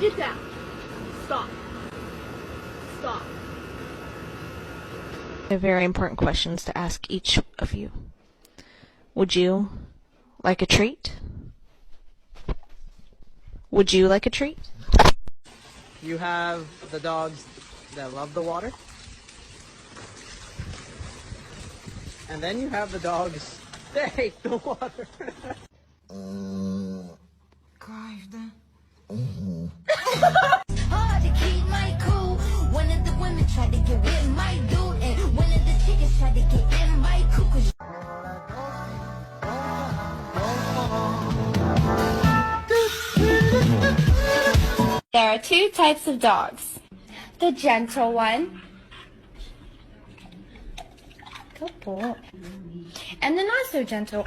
Get down. Stop. Stop. I have very important questions to ask each of you. Would you like a treat? Would you like a treat? You have the dogs that love the water. And then you have the dogs that hate the water. Hard to keep my cool. One of the women tried to get with my dude, and one of the chickens tried to get in my cuckoo. There are two types of dogs. The gentle one. Good boy. And the not so gentle.